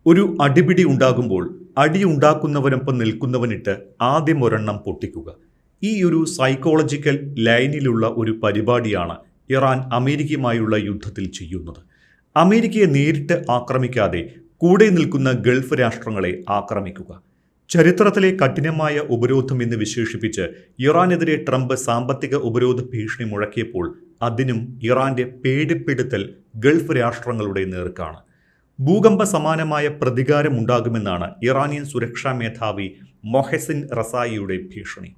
ഒരു അടിപിടി ഉണ്ടാകുമ്പോൾ അടിയുണ്ടാക്കുന്നവനൊപ്പം നിൽക്കുന്നവനിട്ട് ആദ്യം ഒരെണ്ണം പൊട്ടിക്കുക. ഈ ഒരു സൈക്കോളജിക്കൽ ലൈനിലുള്ള ഒരു പരിപാടിയാണ് ഇറാൻ അമേരിക്കയുമായുള്ള യുദ്ധത്തിൽ ചെയ്യുന്നത്. അമേരിക്കയെ നേരിട്ട് ആക്രമിക്കാതെ കൂടെ നിൽക്കുന്ന ഗൾഫ് രാഷ്ട്രങ്ങളെ ആക്രമിക്കുക. ചരിത്രത്തിലെ കഠിനമായ ഉപരോധം എന്ന് വിശേഷിപ്പിച്ച് ഇറാനെതിരെ ട്രംപ് സാമ്പത്തിക ഉപരോധ ഭീഷണി മുഴക്കിയപ്പോൾ അതിനും ഇറാന്റെ പേടിപ്പെടുത്തൽ ഗൾഫ് രാഷ്ട്രങ്ങളുടെ നേർക്കാണ്. ഭൂകമ്പ സമാനമായ പ്രതികാരമുണ്ടാകുമെന്നാണ് ഇറാനിയൻ സുരക്ഷാ മേധാവി മൊഹസിൻ റസായിയുടെ ഭീഷണി.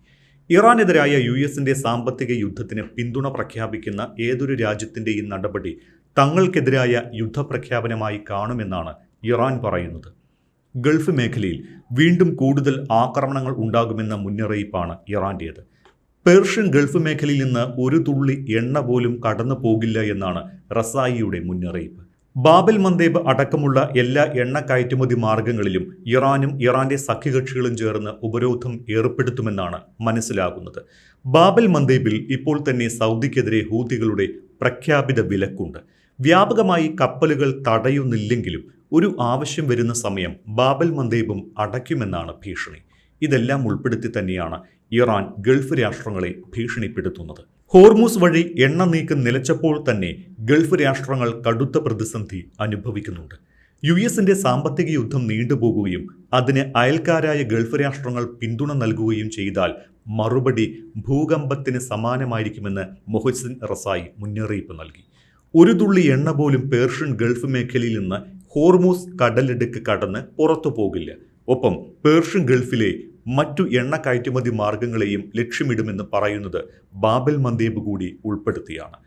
ഇറാനെതിരായ യുഎസിന്റെ സാമ്പത്തിക യുദ്ധത്തിന് പിന്തുണ പ്രഖ്യാപിക്കുന്ന ഏതൊരു രാജ്യത്തിന്റെയും നടപടി തങ്ങൾക്കെതിരായ യുദ്ധപ്രഖ്യാപനമായി കാണുമെന്നാണ് ഇറാൻ പറയുന്നത്. ഗൾഫ് മേഖലയിൽ വീണ്ടും കൂടുതൽ ആക്രമണങ്ങൾ ഉണ്ടാകുമെന്ന മുന്നറിയിപ്പാണ് ഇറാന്റേത്. പേർഷ്യൻ ഗൾഫ് മേഖലയിൽ നിന്ന് ഒരു തുള്ളി എണ്ണ പോലും കടന്നു പോകില്ല എന്നാണ് റസായിയുടെ മുന്നറിയിപ്പ്. ബാബൽ മന്ദേബ് അടക്കമുള്ള എല്ലാ എണ്ണ കയറ്റുമതി മാർഗങ്ങളിലും ഇറാനും ഇറാന്റെ സഖ്യകക്ഷികളും ചേർന്ന് ഉപരോധം ഏർപ്പെടുത്തുമെന്നാണ് മനസ്സിലാകുന്നത്. ബാബൽ മന്ദേബിൽ ഇപ്പോൾ തന്നെ സൗദിക്കെതിരെ ഹൂതികളുടെ പ്രഖ്യാപിത വിലക്കുണ്ട്. വ്യാപകമായി കപ്പലുകൾ തടയുന്നില്ലെങ്കിലും ഒരു ആവശ്യം വരുന്ന സമയം ബാബൽ മന്ദേബും അടയ്ക്കുമെന്നാണ് ഭീഷണി. ഇതെല്ലാം ഉൾപ്പെടുത്തി തന്നെയാണ് ഇറാൻ ഗൾഫ് രാഷ്ട്രങ്ങളെ ഭീഷണിപ്പെടുത്തുന്നത്. ഹോർമൂസ് വഴി എണ്ണ നീക്കം നിലച്ചപ്പോൾ തന്നെ ഗൾഫ് രാഷ്ട്രങ്ങൾ കടുത്ത പ്രതിസന്ധി അനുഭവിക്കുന്നുണ്ട്. യുഎസിന്റെ സാമ്പത്തിക യുദ്ധം നീണ്ടുപോകുകയും അതിന് അയൽക്കാരായ ഗൾഫ് രാഷ്ട്രങ്ങൾ പിന്തുണ നൽകുകയും ചെയ്താൽ മറുപടി ഭൂകമ്പത്തിന് സമാനമായിരിക്കുമെന്ന് മൊഹസിൻ റസായി മുന്നറിയിപ്പ് നൽകി. ഒരു തുള്ളി എണ്ണ പോലും പേർഷ്യൻ ഗൾഫ് മേഖലയിൽ നിന്ന് ഹോർമൂസ് കടലിടുക്ക് കടന്ന് പുറത്തു പോകില്ല. ഒപ്പം പേർഷ്യൻ ഗൾഫിലെ മറ്റു എണ്ണ കയറ്റുമതി മാർഗങ്ങളെയും ലക്ഷ്യമിടുമെന്ന് പറയുന്നത് ബാബൽ മന്ദേബ് കൂടി ഉൾപ്പെടുത്തിയാണ്.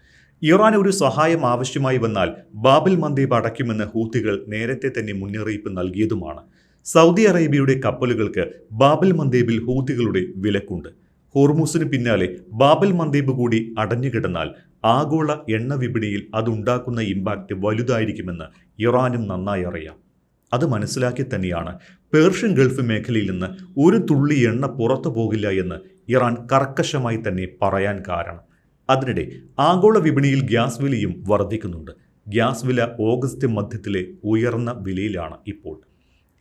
ഇറാൻ ഒരു സഹായം ആവശ്യമായി വന്നാൽ ബാബൽ മന്ദേബ് അടയ്ക്കുമെന്ന് ഹൂത്തികൾ നേരത്തെ തന്നെ മുന്നറിയിപ്പ് നൽകിയതുമാണ്. സൗദി അറേബ്യയുടെ കപ്പലുകൾക്ക് ബാബൽ മന്ദേബിൽ ഹൂത്തികളുടെ വിലക്കുണ്ട്. ഹോർമൂസിന് പിന്നാലെ ബാബൽ മന്ദേബ് കൂടി അടഞ്ഞുകിടന്നാൽ ആഗോള എണ്ണ വിപണിയിൽ അതുണ്ടാക്കുന്ന ഇമ്പാക്റ്റ് വലുതായിരിക്കുമെന്ന് ഇറാനും നന്നായി അറിയാം. അത് മനസ്സിലാക്കി തന്നെയാണ് പേർഷ്യൻ ഗൾഫ് മേഖലയിൽ നിന്ന് ഒരു തുള്ളി എണ്ണ പുറത്തു പോകില്ല എന്ന് ഇറാൻ കർക്കശമായി തന്നെ പറയാൻ കാരണം. അതിനിടെ ആഗോള വിപണിയിൽ ഗ്യാസ് വിലയും വർദ്ധിക്കുന്നുണ്ട്. ഗ്യാസ് വില ഓഗസ്റ്റ് മധ്യത്തിലെ ഉയർന്ന വിലയിലാണ് ഇപ്പോൾ.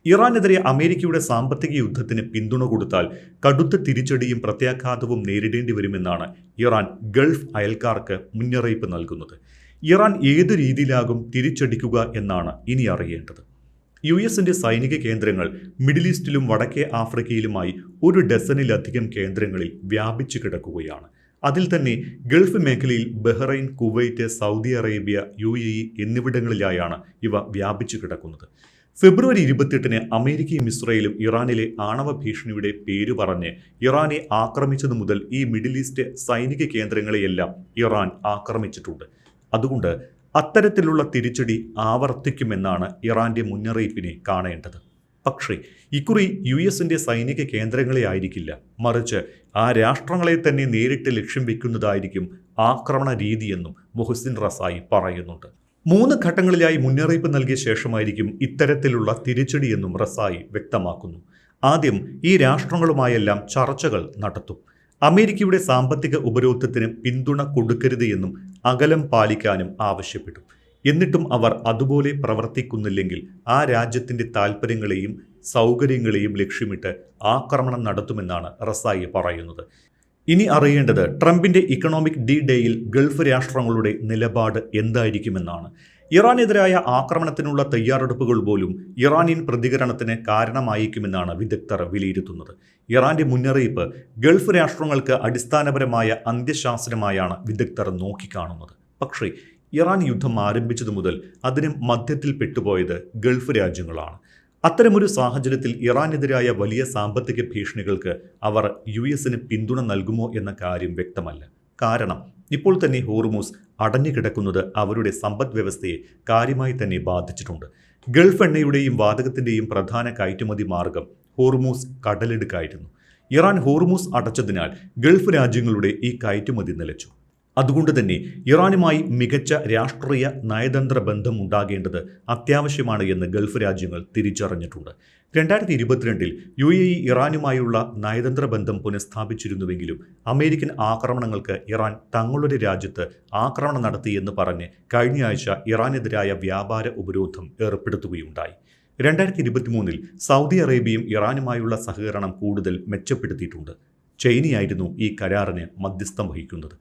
ഇറാനെതിരെ അമേരിക്കയുടെ സാമ്പത്തിക യുദ്ധത്തിന് പിന്തുണ കൊടുത്താൽ കടുത്ത തിരിച്ചടിയും പ്രത്യാഘാതവും നേരിടേണ്ടി വരുമെന്നാണ് ഇറാൻ ഗൾഫ് അയൽക്കാർക്ക് മുന്നറിയിപ്പ് നൽകുന്നത്. ഇറാൻ ഏതു രീതിയിലാകും തിരിച്ചടിക്കുക എന്നാണ് ഇനി അറിയേണ്ടത്. യുഎസിന്റെ സൈനിക കേന്ദ്രങ്ങൾ മിഡിൽ ഈസ്റ്റിലും വടക്കേ ആഫ്രിക്കയിലുമായി ഒരു ഡസനിലധികം കേന്ദ്രങ്ങളിൽ വ്യാപിച്ചു കിടക്കുകയാണ്. അതിൽ തന്നെ ഗൾഫ് മേഖലയിൽ Bahrain, Kuwait, Saudi Arabia, UAE എന്നിവിടങ്ങളിലായാണ് ഇവ വ്യാപിച്ചു കിടക്കുന്നത്. ഫെബ്രുവരി 28-ന് അമേരിക്കയും ഇസ്രായേലും ഇറാനിലെ ആണവ ഭീഷണിയുടെ പേര് പറഞ്ഞ് ഇറാനെ ആക്രമിച്ചതു മുതൽ ഈ മിഡിൽ ഈസ്റ്റ് സൈനിക കേന്ദ്രങ്ങളെയെല്ലാം ഇറാൻ ആക്രമിച്ചിട്ടുണ്ട്. അതുകൊണ്ട് അത്തരത്തിലുള്ള തിരിച്ചടി ആവർത്തിക്കുമെന്നാണ് ഇറാന്റെ മുന്നറിയിപ്പിനെ കാണേണ്ടത്. പക്ഷേ ഇക്കുറി യുഎസിന്റെ സൈനിക കേന്ദ്രങ്ങളെ ആയിരിക്കില്ല, മറിച്ച് ആ രാഷ്ട്രങ്ങളെ തന്നെ നേരിട്ട് ലക്ഷ്യം വെക്കുന്നതായിരിക്കും ആക്രമണ രീതിയെന്നും മൊഹസിൻ റസായി പറയുന്നുണ്ട്. 3 ഘട്ടങ്ങളിലായി മുന്നറിയിപ്പ് നൽകിയ ശേഷമായിരിക്കും ഇത്തരത്തിലുള്ള തിരിച്ചടിയെന്നും റസായി വ്യക്തമാക്കുന്നു. ആദ്യം ഈ രാഷ്ട്രങ്ങളുമായെല്ലാം ചർച്ചകൾ നടത്തും. അമേരിക്കയുടെ സാമ്പത്തിക ഉപരോധത്തിന് പിന്തുണ കൊടുക്കരുത് എന്നും അകലം പാലിക്കാനും ആവശ്യപ്പെട്ടു. എന്നിട്ടും അവർ അതുപോലെ പ്രവർത്തിക്കുന്നില്ലെങ്കിൽ ആ രാജ്യത്തിന്റെ താൽപ്പര്യങ്ങളെയും സൗകര്യങ്ങളെയും ലക്ഷ്യമിട്ട് ആക്രമണം നടത്തുമെന്നാണ് റസായി പറയുന്നത്. ഇനി അറിയേണ്ടത് ട്രംപിന്റെ ഇക്കണോമിക് ഡേയിൽ ഗൾഫ് രാഷ്ട്രങ്ങളുടെ നിലപാട് എന്തായിരിക്കുമെന്നാണ്. ഇറാനെതിരായ ആക്രമണത്തിനുള്ള തയ്യാറെടുപ്പുകൾ പോലും ഇറാനിയൻ പ്രതികരണത്തിന് കാരണമായേക്കുമെന്നാണ് വിദഗ്ധർ വിലയിരുത്തുന്നത്. ഇറാന്റെ മുന്നറിയിപ്പ് ഗൾഫ് രാഷ്ട്രങ്ങൾക്ക് അടിസ്ഥാനപരമായ അന്ത്യശാസനമായാണ് വിദഗ്ധർ നോക്കിക്കാണുന്നത്. പക്ഷേ ഇറാൻ യുദ്ധം ആരംഭിച്ചതു മുതൽ അതിന് മധ്യത്തിൽ പെട്ടുപോയത് ഗൾഫ് രാജ്യങ്ങളാണ്. അത്തരമൊരു സാഹചര്യത്തിൽ ഇറാനെതിരായ വലിയ സാമ്പത്തിക ഭീഷണികൾക്ക് അവർ യുഎസിന് പിന്തുണ നൽകുമോ എന്ന കാര്യം വ്യക്തമല്ല. കാരണം ഇപ്പോൾ തന്നെ ഹോർമൂസ് അടഞ്ഞുകിടക്കുന്നത് അവരുടെ സമ്പദ് വ്യവസ്ഥയെ കാര്യമായി തന്നെ ബാധിച്ചിട്ടുണ്ട്. ഗൾഫ് എണ്ണയുടെയും വാതകത്തിന്റെയും പ്രധാന കയറ്റുമതി മാർഗം ഹോർമൂസ് കടലിടുക്കായിരുന്നു. ഇറാൻ ഹോർമൂസ് അടച്ചതിനാൽ ഗൾഫ് രാജ്യങ്ങളുടെ ഈ കയറ്റുമതി നിലച്ചു. അതുകൊണ്ട് തന്നെ ഇറാനുമായി മികച്ച രാഷ്ട്രീയ നയതന്ത്ര ബന്ധം ഉണ്ടാകേണ്ടത് അത്യാവശ്യമാണ് എന്ന് ഗൾഫ് രാജ്യങ്ങൾ തിരിച്ചറിഞ്ഞിട്ടുണ്ട്. 2022-ൽ UAE ഇറാനുമായുള്ള നയതന്ത്ര ബന്ധം പുനഃസ്ഥാപിച്ചിരുന്നുവെങ്കിലും അമേരിക്കൻ ആക്രമണങ്ങൾക്ക് ഇറാൻ തങ്ങളുടെ രാജ്യത്ത് ആക്രമണം നടത്തിയെന്ന് പറഞ്ഞ് കഴിഞ്ഞ ആഴ്ച ഇറാനെതിരായ വ്യാപാര ഉപരോധം ഏർപ്പെടുത്തുകയുണ്ടായി. 2023 സൗദി അറേബ്യയും ഇറാനുമായുള്ള സഹകരണം കൂടുതൽ മെച്ചപ്പെടുത്തിയിട്ടുണ്ട്. ചൈനയായിരുന്നു ഈ കരാറിന് മധ്യസ്ഥം വഹിക്കുന്നത്.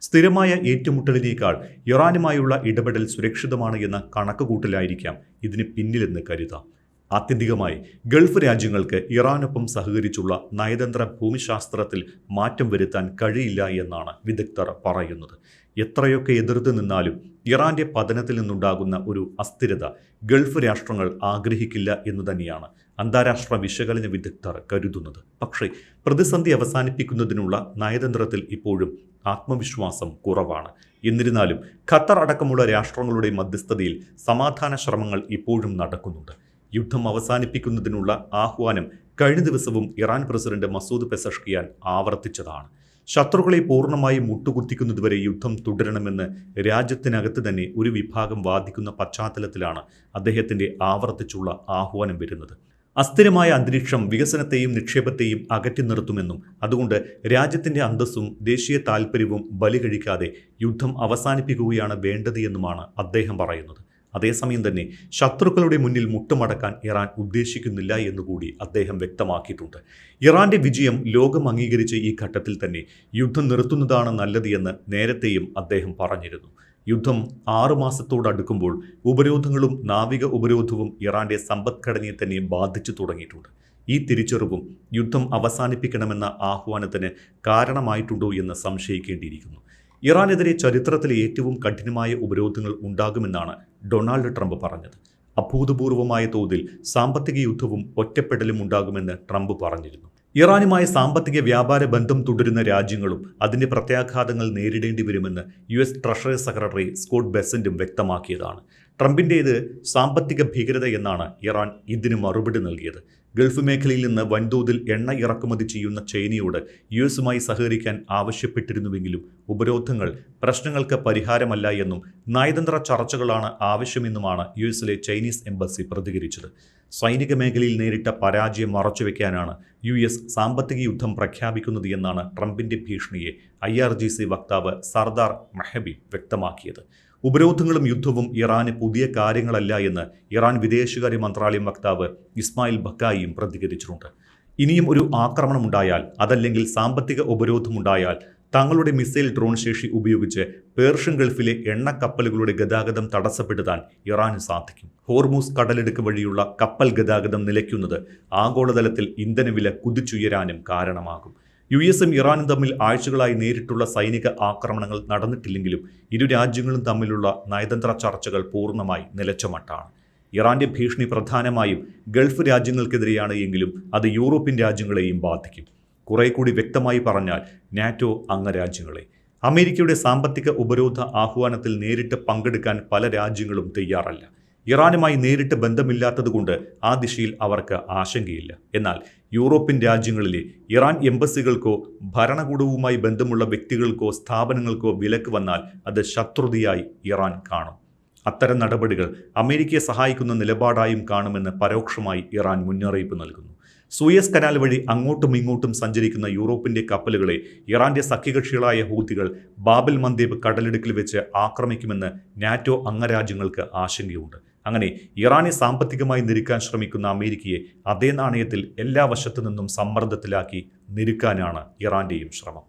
സ്ഥിരമായ ഏറ്റുമുട്ടലിനേക്കാൾ ഇറാനുമായുള്ള ഇടപെടൽ സുരക്ഷിതമാണ് എന്ന കണക്കുകൂട്ടലായിരിക്കാം ഇതിന് പിന്നിലെന്ന് കരുതാം. ആത്യന്തികമായി ഗൾഫ് രാജ്യങ്ങൾക്ക് ഇറാനൊപ്പം സഹകരിച്ചുള്ള നയതന്ത്ര ഭൂമിശാസ്ത്രത്തിൽ മാറ്റം വരുത്താൻ കഴിയില്ല എന്നാണ് വിദഗ്ധർ പറയുന്നത്. എത്രയൊക്കെ എതിർത്ത് നിന്നാലും ഇറാന്റെ പതനത്തിൽ നിന്നുണ്ടാകുന്ന ഒരു അസ്ഥിരത ഗൾഫ് രാഷ്ട്രങ്ങൾ ആഗ്രഹിക്കില്ല എന്ന് തന്നെയാണ് അന്താരാഷ്ട്ര വിശകലന വിദഗ്ധർ കരുതുന്നത്. പക്ഷേ പ്രതിസന്ധി അവസാനിപ്പിക്കുന്നതിനുള്ള നയതന്ത്രത്തിൽ ഇപ്പോഴും ആത്മവിശ്വാസം കുറവാണ്. എന്നിരുന്നാലും ഖത്തർ അടക്കമുള്ള രാഷ്ട്രങ്ങളുടെ മധ്യസ്ഥതയിൽ സമാധാന ശ്രമങ്ങൾ ഇപ്പോഴും നടക്കുന്നുണ്ട്. യുദ്ധം അവസാനിപ്പിക്കുന്നതിനുള്ള ആഹ്വാനം കഴിഞ്ഞ ദിവസവും ഇറാൻ പ്രസിഡന്റ് മസൂദ് പെസഷ്കിയാൻ ആവർത്തിച്ചതാണ്. ശത്രുക്കളെ പൂർണ്ണമായി മുട്ടുകുത്തിക്കുന്നതുവരെ യുദ്ധം തുടരണമെന്ന് രാജ്യത്തിനകത്ത് തന്നെ ഒരു വിഭാഗം വാദിക്കുന്ന പശ്ചാത്തലത്തിലാണ് അദ്ദേഹത്തിൻ്റെ ആവർത്തിച്ചുള്ള ആഹ്വാനം വരുന്നത്. അസ്ഥിരമായ അന്തരീക്ഷം വികസനത്തെയും നിക്ഷേപത്തെയും അകറ്റി നിർത്തുമെന്നും അതുകൊണ്ട് രാജ്യത്തിൻ്റെ അന്തസ്സും ദേശീയ താൽപ്പര്യവും ബലി കഴിക്കാതെ യുദ്ധം അവസാനിപ്പിക്കുകയാണ് വേണ്ടത് എന്നുമാണ് അദ്ദേഹം പറയുന്നത്. അതേസമയം തന്നെ ശത്രുക്കളുടെ മുന്നിൽ മുട്ടുമടക്കാൻ ഇറാൻ ഉദ്ദേശിക്കുന്നില്ല എന്നുകൂടി അദ്ദേഹം വ്യക്തമാക്കിയിട്ടുണ്ട്. ഇറാന്റെ വിജയം ലോകം അംഗീകരിച്ച ഈ ഘട്ടത്തിൽ തന്നെ യുദ്ധം നിർത്തുന്നതാണ് നല്ലത് എന്ന് നേരത്തെയും അദ്ദേഹം പറഞ്ഞിരുന്നു. യുദ്ധം 6 മാസത്തോടടുക്കുമ്പോൾ ഉപരോധങ്ങളും നാവിക ഉപരോധവും ഇറാന്റെ സമ്പദ്ഘടനയെ തന്നെ ബാധിച്ചു തുടങ്ങിയിട്ടുണ്ട്. ഈ തിരിച്ചറിവും യുദ്ധം അവസാനിപ്പിക്കണമെന്ന ആഹ്വാനത്തിന് കാരണമായിട്ടുണ്ടോ എന്ന് സംശയിക്കേണ്ടിയിരിക്കുന്നു. ഇറാനെതിരെ ചരിത്രത്തിലെ ഏറ്റവും കഠിനമായ ഉപരോധങ്ങൾ ഉണ്ടാകുമെന്നാണ് ഡൊണാൾഡ് ട്രംപ് പറഞ്ഞത്. അഭൂതപൂർവമായ തോതിൽ സാമ്പത്തിക യുദ്ധവും ഒറ്റപ്പെടലും ഉണ്ടാകുമെന്ന് ട്രംപ് പറഞ്ഞിരുന്നു. ഇറാനുമായ സാമ്പത്തിക വ്യാപാര ബന്ധം തുടരുന്ന രാജ്യങ്ങളും അതിൻ്റെ പ്രത്യാഘാതങ്ങൾ നേരിടേണ്ടി വരുമെന്ന് US ട്രഷറി സെക്രട്ടറി സ്കോട്ട് ബെസന്റും വ്യക്തമാക്കിയതാണ്. ട്രംപിൻ്റേത് സാമ്പത്തിക ഭീകരത എന്നാണ് ഇറാൻ ഇതിന് മറുപടി നൽകിയത്. ഗൾഫ് മേഖലയിൽ നിന്ന് വൻതോതിൽ എണ്ണ ഇറക്കുമതി ചെയ്യുന്ന ചൈനയോട് US സഹകരിക്കാൻ ആവശ്യപ്പെട്ടിരുന്നുവെങ്കിലും ഉപരോധങ്ങൾ പ്രശ്നങ്ങൾക്ക് പരിഹാരമല്ല എന്നും നയതന്ത്ര ചർച്ചകളാണ് ആവശ്യമെന്നുമാണ് US ചൈനീസ് എംബസി പ്രതികരിച്ചത്. സൈനിക മേഖലയിൽ നേരിട്ട പരാജയം മറച്ചുവെക്കാനാണ് US സാമ്പത്തിക യുദ്ധം പ്രഖ്യാപിക്കുന്നത് എന്നാണ് ട്രംപിൻ്റെ ഭീഷണിയെ IRGC വക്താവ് സർദാർ മെഹബി വ്യക്തമാക്കിയത്. ഉപരോധങ്ങളും യുദ്ധവും ഇറാന് പുതിയ കാര്യങ്ങളല്ല എന്ന് ഇറാൻ വിദേശകാര്യ മന്ത്രാലയം വക്താവ് ഇസ്മായിൽ ബക്കായിയും പ്രതികരിച്ചിട്ടുണ്ട്. ഇനിയും ഒരു ആക്രമണമുണ്ടായാൽ, അതല്ലെങ്കിൽ സാമ്പത്തിക ഉപരോധമുണ്ടായാൽ തങ്ങളുടെ മിസൈൽ ഡ്രോൺ ശേഷി ഉപയോഗിച്ച് പേർഷ്യൻ ഗൾഫിലെ എണ്ണക്കപ്പലുകളുടെ ഗതാഗതം തടസ്സപ്പെടുത്താൻ ഇറാന് സാധിക്കും. ഹോർമൂസ് കടലിടുക്ക് വഴിയുള്ള കപ്പൽ ഗതാഗതം നിലയ്ക്കുന്നത് ആഗോളതലത്തിൽ ഇന്ധനവില കുതിച്ചുയരാനും കാരണമാകും. US-ഉം ഇറാനും തമ്മിൽ ആഴ്ചകളായി നേരിട്ടുള്ള സൈനിക ആക്രമണങ്ങൾ നടന്നിട്ടില്ലെങ്കിലും ഇരു രാജ്യങ്ങളും തമ്മിലുള്ള നയതന്ത്ര ചർച്ചകൾ പൂർണ്ണമായി നിലച്ച മട്ടാണ്. ഇറാന്റെ ഭീഷണി പ്രധാനമായും ഗൾഫ് രാജ്യങ്ങൾക്കെതിരെയാണ് എങ്കിലും അത് യൂറോപ്യൻ രാജ്യങ്ങളെയും ബാധിക്കും. കുറെ കൂടി വ്യക്തമായി പറഞ്ഞാൽ നാറ്റോ അംഗരാജ്യങ്ങളെ. അമേരിക്കയുടെ സാമ്പത്തിക ഉപരോധ ആഹ്വാനത്തിൽ നേരിട്ട് പങ്കെടുക്കാൻ പല രാജ്യങ്ങളും തയ്യാറല്ല. ഇറാനുമായി നേരിട്ട് ബന്ധമില്ലാത്തതുകൊണ്ട് ആ ദിശയിൽ അവർക്ക് ആശങ്കയില്ല. എന്നാൽ യൂറോപ്യൻ രാജ്യങ്ങളിലെ ഇറാൻ എംബസികൾക്കോ ഭരണകൂടവുമായി ബന്ധമുള്ള വ്യക്തികൾക്കോ സ്ഥാപനങ്ങൾക്കോ വിലക്ക് വന്നാൽ അത് ശത്രുതയായി ഇറാൻ കാണും. അത്തരം നടപടികൾ അമേരിക്കയെ സഹായിക്കുന്ന നിലപാടായും കാണുമെന്ന് പരോക്ഷമായി ഇറാൻ മുന്നറിയിപ്പ് നൽകുന്നു. സൂയസ് കനാൽ വഴി അങ്ങോട്ടും ഇങ്ങോട്ടും സഞ്ചരിക്കുന്ന യൂറോപ്പിൻ്റെ കപ്പലുകളെ ഇറാന്റെ സഖ്യകക്ഷികളായ ഹൂത്തികൾ ബാബൽ മന്ദേബ് കടലിടുക്കിൽ വെച്ച് ആക്രമിക്കുമെന്ന് നാറ്റോ അംഗരാജ്യങ്ങൾക്ക് ആശങ്കയുണ്ട്. അങ്ങനെ ഇറാനെ സാമ്പത്തികമായി ഞെരുക്കാൻ ശ്രമിക്കുന്ന അമേരിക്കയെ അതേ നാണയത്തിൽ എല്ലാ വശത്തു നിന്നും സമ്മർദ്ദത്തിലാക്കി ഞെരുക്കാനാണ് ഇറാന്റെയും ശ്രമം.